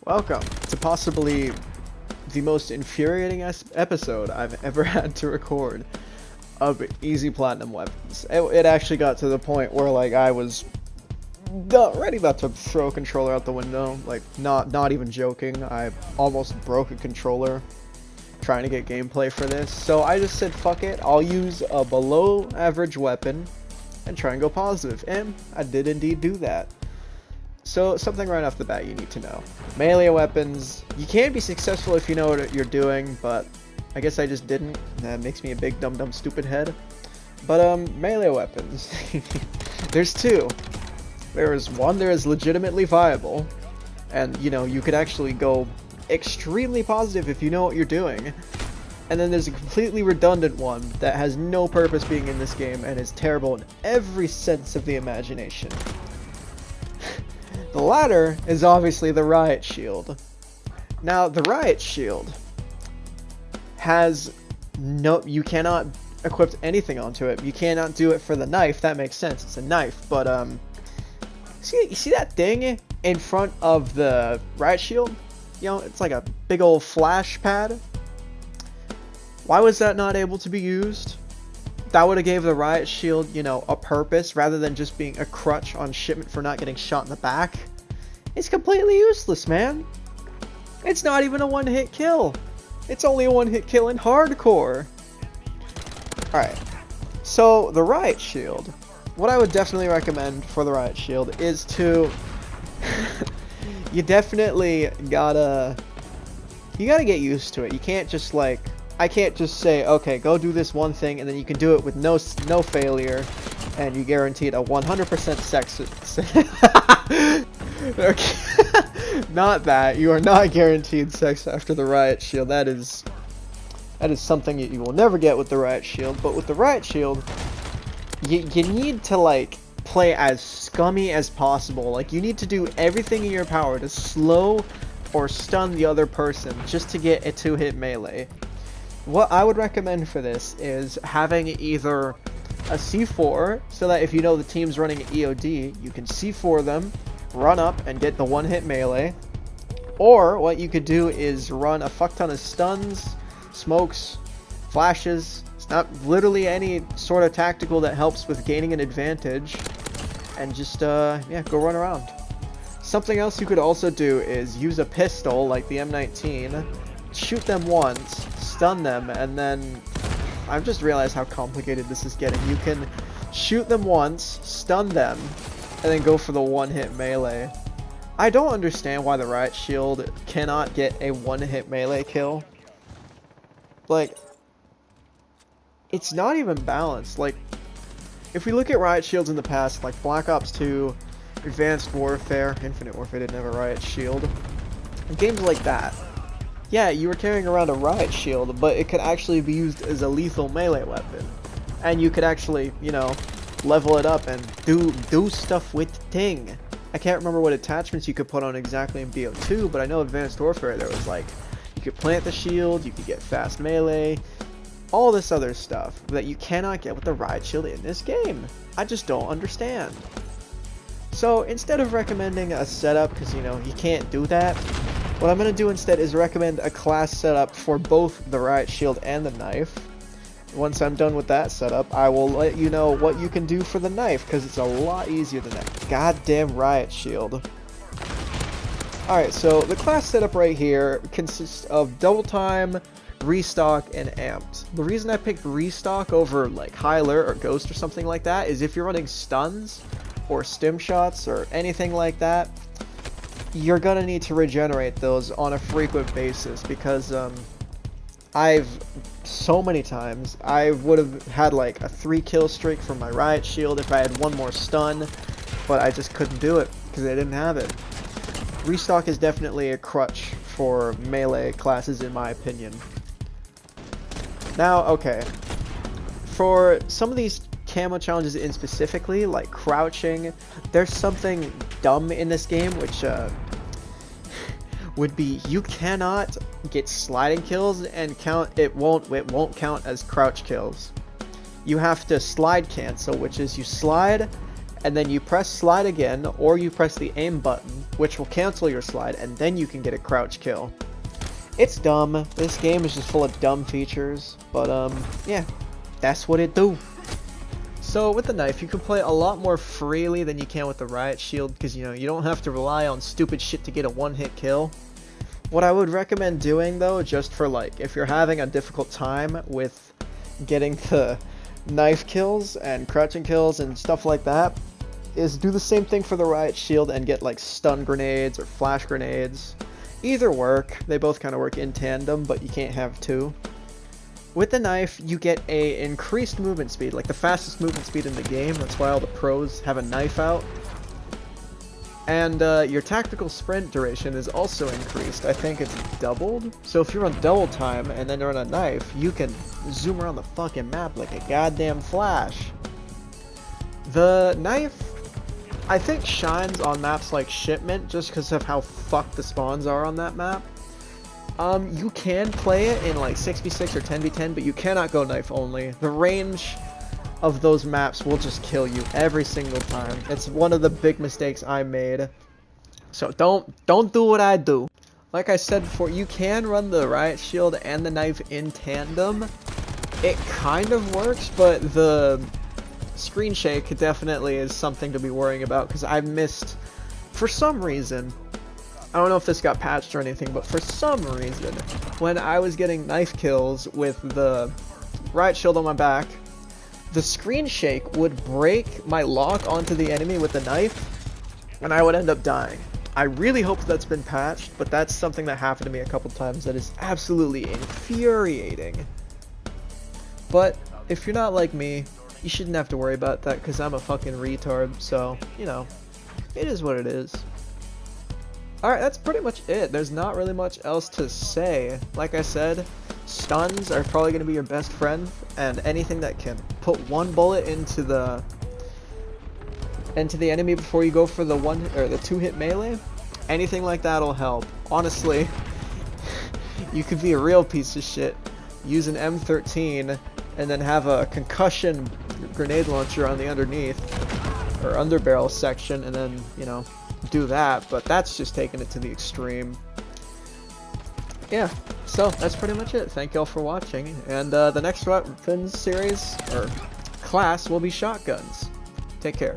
Welcome to possibly the most infuriating episode I've ever had to record of easy platinum weapons. It actually got to the point where like I was already about to throw a controller out the window, like not even joking. I almost broke a controller trying to get gameplay for this. So I just said fuck it, I'll use a below average weapon and try and go positive, and I did indeed do that. So, something right off the bat you need to know. Melee weapons, you can be successful if you know what you're doing, but I guess I just didn't. That makes me a big dumb stupid head. But, melee weapons. There's two. There is one that is legitimately viable, and, you know, you could actually go extremely positive if you know what you're doing. And then there's a completely redundant one that has no purpose being in this game and is terrible in every sense of the imagination. The latter is obviously the riot shield. Now, the riot shield has you cannot equip anything onto it. You cannot do it for the knife. That makes sense. It's a knife. But, you see that thing in front of the riot shield? You know, it's like a big old flash pad. Why was that not able to be used? That would have gave the riot shield, you know, a purpose rather than just being a crutch on shipment for not getting shot in the back. It's completely useless, man. It's not even a one-hit kill. It's only a one-hit kill in hardcore. Alright, so the riot shield. What I would definitely recommend for the riot shield is to... you definitely gotta get used to it. You can't just like... I can't just say, okay, go do this one thing, and then you can do it with no failure, and you guaranteed a 100% okay. Not that. You are not guaranteed sex after the riot shield. That is something you will never get with the riot shield. But with the riot shield, you need to, like, play as scummy as possible. Like, you need to do everything in your power to slow or stun the other person just to get a 2-hit melee. What I would recommend for this is having either a C4, so that if you know the team's running EOD, you can C4 them, run up, and get the one-hit melee. Or, what you could do is run a fuck ton of stuns, smokes, flashes. It's not literally any sort of tactical that helps with gaining an advantage. And just, yeah, go run around. Something else you could also do is use a pistol, like the M19, shoot them once, stun them, and then I've just realized how complicated this is getting. You can shoot them once, stun them, and then go for the one-hit melee. I don't understand why the riot shield cannot get a one-hit melee kill. Like, it's not even balanced. Like, if we look at riot shields in the past, like Black Ops 2, Advanced Warfare, Infinite Warfare didn't have a riot shield, and games like that. Yeah, you were carrying around a riot shield, but it could actually be used as a lethal melee weapon. And you could actually, you know, level it up and do stuff with the thing. I can't remember what attachments you could put on exactly in BO2, but I know Advanced Warfare there was like, you could plant the shield, you could get fast melee, all this other stuff that you cannot get with the riot shield in this game. I just don't understand. So instead of recommending a setup, because you know, you can't do that, what I'm going to do instead is recommend a class setup for both the riot shield and the knife. Once I'm done with that setup, I will let you know what you can do for the knife, because it's a lot easier than that goddamn riot shield. Alright, so the class setup right here consists of double time, restock, and amped. The reason I picked restock over like high alert or ghost or something like that is if you're running stuns or stim shots or anything like that, you're gonna need to regenerate those on a frequent basis, because so many times I would have had like a 3-kill streak from my riot shield if I had one more stun, but I just couldn't do it because I didn't have it. Restock is definitely a crutch for melee classes in my opinion. Now, okay, for some of these camo challenges in specifically, like crouching, there's something dumb in this game, which would be you cannot get sliding kills and it won't count as crouch kills. You have to slide cancel, which is you slide and then you press slide again, or you press the aim button, which will cancel your slide, and then you can get a crouch kill. It's dumb. This game is just full of dumb features, but yeah, that's what it do. So with the knife, you can play a lot more freely than you can with the riot shield, because you don't have to rely on stupid shit to get a one-hit kill. What I would recommend doing though, just for like, if you're having a difficult time with getting the knife kills and crouching kills and stuff like that, is do the same thing for the riot shield and get like stun grenades or flash grenades. Either work, they both kind of work in tandem, but you can't have two. With the knife, you get a increased movement speed, like the fastest movement speed in the game. That's why all the pros have a knife out. And your tactical sprint duration is also increased. I think it's doubled. So if you're on double time and then you're on a knife, you can zoom around the fucking map like a goddamn flash. The knife, I think, shines on maps like Shipment just because of how fucked the spawns are on that map. You can play it in like 6v6 or 10v10, but you cannot go knife only. The range of those maps will just kill you every single time. It's one of the big mistakes I made. So don't do what I do. Like I said before, you can run the riot shield and the knife in tandem. It kind of works, but the screen shake definitely is something to be worrying about, because I missed, for some reason, I don't know if this got patched or anything, but for some reason, when I was getting knife kills with the riot shield on my back, the screen shake would break my lock onto the enemy with the knife, and I would end up dying. I really hope that's been patched, but that's something that happened to me a couple times that is absolutely infuriating. But if you're not like me, you shouldn't have to worry about that, because I'm a fucking retard, so, it is what it is. Alright, that's pretty much it. There's not really much else to say. Like I said, stuns are probably going to be your best friend, and anything that can put one bullet into the enemy before you go for the the two-hit melee, anything like that'll help. Honestly, you could be a real piece of shit, use an M13, and then have a concussion grenade launcher on the underneath or underbarrel section, and then do that, but that's just taking it to the extreme. Yeah, so that's pretty much it. Thank y'all for watching, and the next weapons series or class will be shotguns. Take care.